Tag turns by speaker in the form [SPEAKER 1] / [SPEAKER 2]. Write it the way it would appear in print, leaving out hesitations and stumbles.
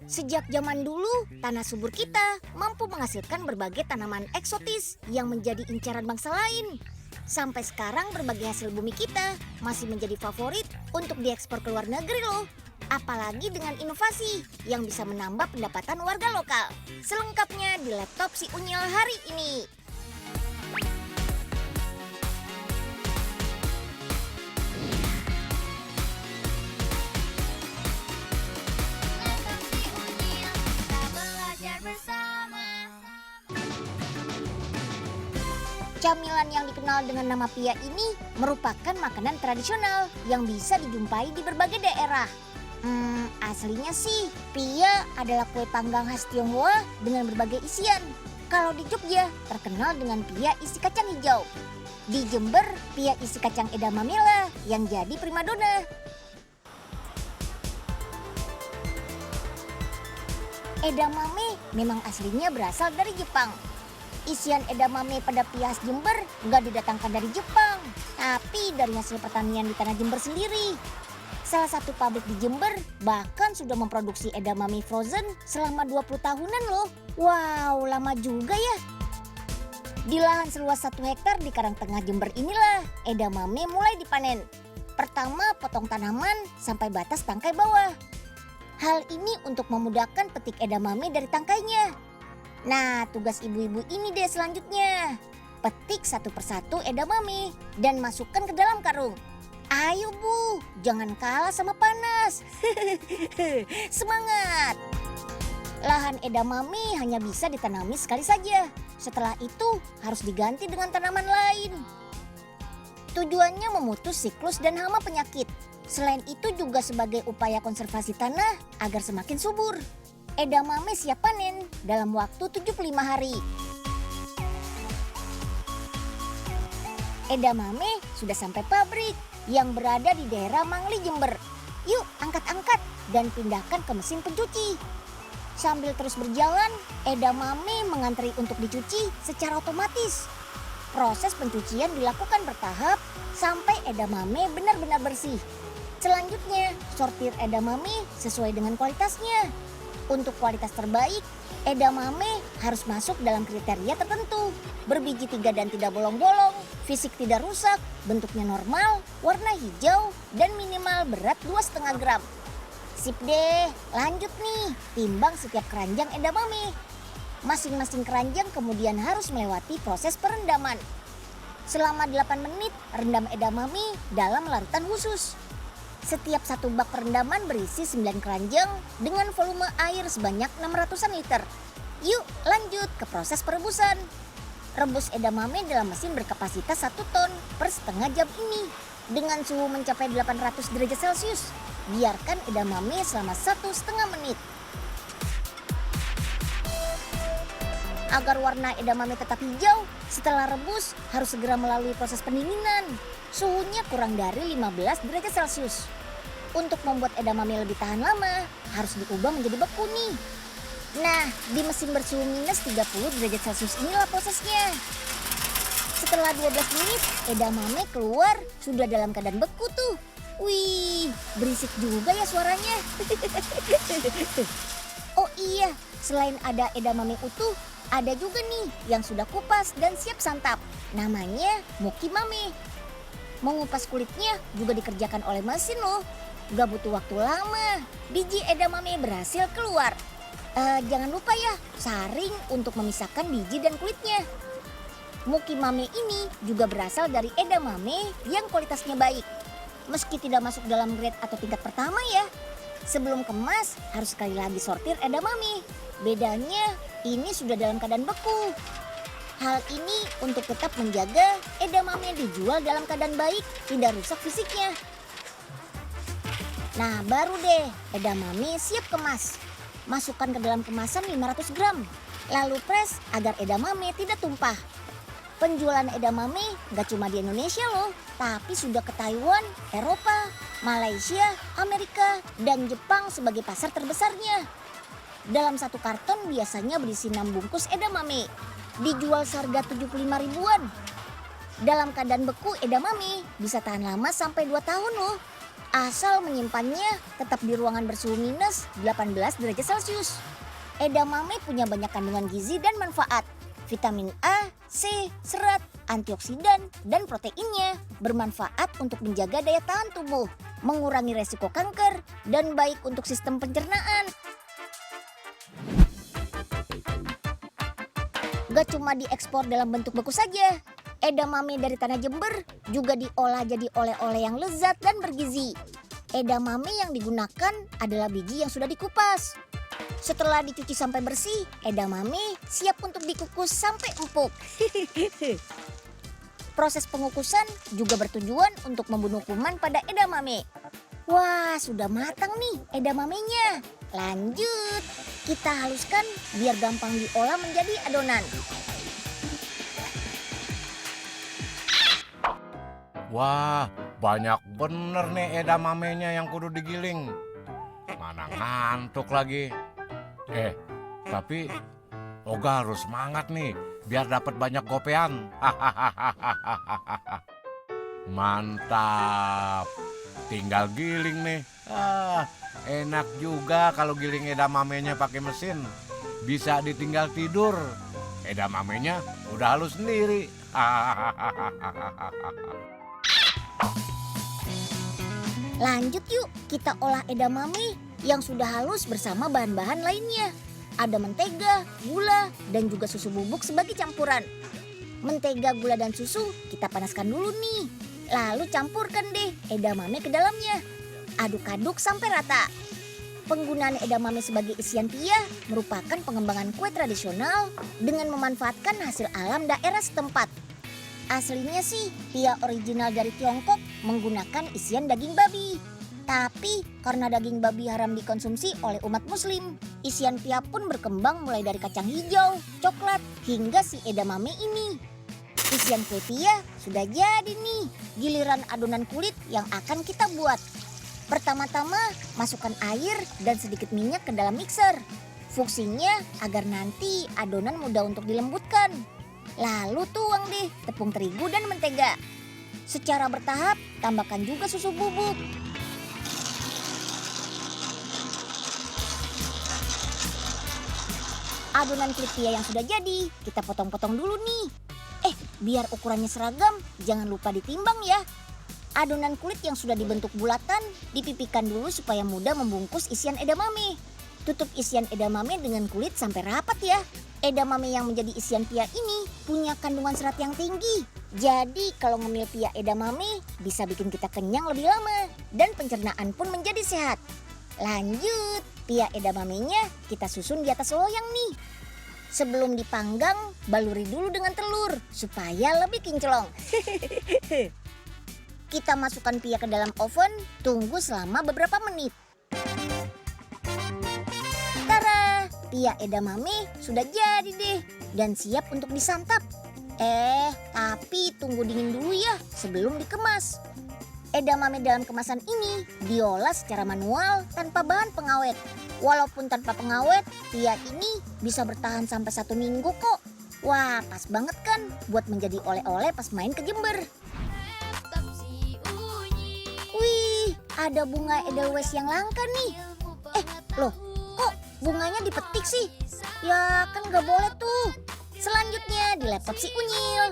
[SPEAKER 1] Sejak zaman dulu, tanah subur kita mampu menghasilkan berbagai tanaman eksotis yang menjadi incaran bangsa lain. Sampai sekarang berbagai hasil bumi kita masih menjadi favorit untuk diekspor ke luar negeri loh. Apalagi dengan inovasi yang bisa menambah pendapatan warga lokal. Selengkapnya di laptop si Unyil hari ini. Camilan yang dikenal dengan nama pia ini merupakan makanan tradisional yang bisa dijumpai di berbagai daerah. Aslinya sih, pia adalah kue panggang khas Tionghoa dengan berbagai isian. Kalau di Jogja, terkenal dengan pia isi kacang hijau. Di Jember, pia isi kacang edamame lah yang jadi primadona. Edamame memang aslinya berasal dari Jepang. Isian edamame pada pia khas Jember nggak didatangkan dari Jepang, tapi dari hasil pertanian di tanah Jember sendiri. Salah satu pabrik di Jember bahkan sudah memproduksi edamame frozen selama 20 tahunan loh. Wow, lama juga ya. Di lahan seluas 1 hektar di Karangtengah Jember inilah edamame mulai dipanen. Pertama potong tanaman sampai batas tangkai bawah. Hal ini untuk memudahkan petik edamame dari tangkainya. Nah, tugas ibu-ibu ini deh selanjutnya. Petik satu persatu edamame dan masukkan ke dalam karung. Ayo Bu, jangan kalah sama panas. Semangat! Lahan edamame hanya bisa ditanami sekali saja. Setelah itu harus diganti dengan tanaman lain. Tujuannya memutus siklus dan hama penyakit. Selain itu juga sebagai upaya konservasi tanah agar semakin subur. Edamame siap panen dalam waktu 75 hari. Edamame sudah sampai pabrik yang berada di daerah Mangli, Jember. Yuk angkat-angkat dan pindahkan ke mesin pencuci. Sambil terus berjalan, edamame mengantri untuk dicuci secara otomatis. Proses pencucian dilakukan bertahap sampai edamame benar-benar bersih. Selanjutnya, sortir edamame sesuai dengan kualitasnya. Untuk kualitas terbaik, edamame harus masuk dalam kriteria tertentu. Berbiji 3 dan tidak bolong-bolong, fisik tidak rusak, bentuknya normal, warna hijau, dan minimal berat 2,5 gram. Sip deh, lanjut nih, timbang setiap keranjang edamame. Masing-masing keranjang kemudian harus melewati proses perendaman. Selama 8 menit, rendam edamame dalam larutan khusus. Setiap satu bak perendaman berisi 9 keranjang dengan volume air sebanyak 600-an liter. Yuk lanjut ke proses perebusan. Rebus edamame dalam mesin berkapasitas 1 ton per setengah jam ini. Dengan suhu mencapai 800 derajat Celcius. Biarkan edamame selama 1,5 menit. Agar warna edamame tetap hijau, setelah rebus harus segera melalui proses pendinginan. Suhunya kurang dari 15 derajat Celcius. Untuk membuat edamame lebih tahan lama, harus diubah menjadi beku nih. Nah, di mesin bersuhu minus 30 derajat Celcius inilah prosesnya. Setelah 12 menit, edamame keluar sudah dalam keadaan beku tuh. Wih, berisik juga ya suaranya. Oh iya, selain ada edamame utuh, ada juga nih yang sudah kupas dan siap santap. Namanya mukimame. Mengupas kulitnya juga dikerjakan oleh mesin loh. Gak butuh waktu lama. Biji edamame berhasil keluar. Jangan lupa ya, saring untuk memisahkan biji dan kulitnya. Mukimame ini juga berasal dari edamame yang kualitasnya baik. Meski tidak masuk dalam grade atau tingkat pertama ya. Sebelum kemas harus sekali lagi sortir edamame. Bedanya ini sudah dalam keadaan beku. Hal ini untuk tetap menjaga edamame dijual dalam keadaan baik, tidak rusak fisiknya. Nah baru deh edamame siap kemas. Masukkan ke dalam kemasan 500 gram. Lalu press agar edamame tidak tumpah. Penjualan edamame gak cuma di Indonesia loh, tapi sudah ke Taiwan, Eropa, Malaysia, Amerika, dan Jepang sebagai pasar terbesarnya. Dalam satu karton biasanya berisi 6 bungkus edamame. Dijual seharga 75 ribuan. Dalam keadaan beku edamame bisa tahan lama sampai 2 tahun loh. asal menyimpannya tetap di ruangan bersuhu minus 18 derajat Celcius. Edamame punya banyak kandungan gizi dan manfaat. Vitamin A, C, serat, antioksidan, dan proteinnya bermanfaat untuk menjaga daya tahan tubuh, mengurangi resiko kanker, dan baik untuk sistem pencernaan. Gak cuma diekspor dalam bentuk beku saja, edamame dari tanah Jember juga diolah jadi oleh-oleh yang lezat dan bergizi. Edamame yang digunakan adalah biji yang sudah dikupas. Setelah dicuci sampai bersih, edamame siap untuk dikukus sampai empuk. Proses pengukusan juga bertujuan untuk membunuh kuman pada edamame. Wah, sudah matang nih edamamenya. Lanjut, kita haluskan biar gampang diolah menjadi adonan.
[SPEAKER 2] Wah, banyak bener nih edamamenya yang kudu digiling. Mana ngantuk lagi. Tapi Oga harus semangat nih biar dapat banyak gopean. Mantap. Tinggal giling nih. Enak juga kalau giling edamamenya pakai mesin. Bisa ditinggal tidur. Edamamenya udah halus sendiri.
[SPEAKER 1] Lanjut yuk, kita olah edamame yang sudah halus bersama bahan-bahan lainnya. Ada mentega, gula, dan juga susu bubuk sebagai campuran. Mentega, gula, dan susu kita panaskan dulu nih. Lalu campurkan deh edamame ke dalamnya. Aduk-aduk sampai rata. Penggunaan edamame sebagai isian pia merupakan pengembangan kue tradisional dengan memanfaatkan hasil alam daerah setempat. Aslinya sih pia original dari Tiongkok menggunakan isian daging babi. Tapi karena daging babi haram dikonsumsi oleh umat muslim, isian pia pun berkembang mulai dari kacang hijau, coklat, hingga si edamame ini. Isian kue pia sudah jadi nih, giliran adonan kulit yang akan kita buat. Pertama-tama masukkan air dan sedikit minyak ke dalam mixer. Fungsinya agar nanti adonan mudah untuk dilembutkan. Lalu tuang deh tepung terigu dan mentega. Secara bertahap tambahkan juga susu bubuk. Adonan kulit pia yang sudah jadi kita potong-potong dulu nih. Biar ukurannya seragam jangan lupa ditimbang ya. Adonan kulit yang sudah dibentuk bulatan dipipihkan dulu supaya mudah membungkus isian edamame. Tutup isian edamame dengan kulit sampai rapat ya. Edamame yang menjadi isian pia ini punya kandungan serat yang tinggi. Jadi kalau ngemil pia edamame bisa bikin kita kenyang lebih lama dan pencernaan pun menjadi sehat. Lanjut, pia edamamenya kita susun di atas loyang nih. Sebelum dipanggang, baluri dulu dengan telur supaya lebih kinclong. Kita masukkan pia ke dalam oven, tunggu selama beberapa menit. Tara, pia edamame sudah jadi deh dan siap untuk disantap. Tapi tunggu dingin dulu ya sebelum dikemas. Edamame dalam kemasan ini diolah secara manual tanpa bahan pengawet. Walaupun tanpa pengawet, pia ini bisa bertahan sampai 1 minggu kok. Wah, pas banget kan buat menjadi oleh-oleh pas main ke Jember. Wih, ada bunga edelweiss yang langka nih. Loh, kok bunganya dipetik sih? Ya kan gak boleh tuh. Selanjutnya di laptop si Unyil.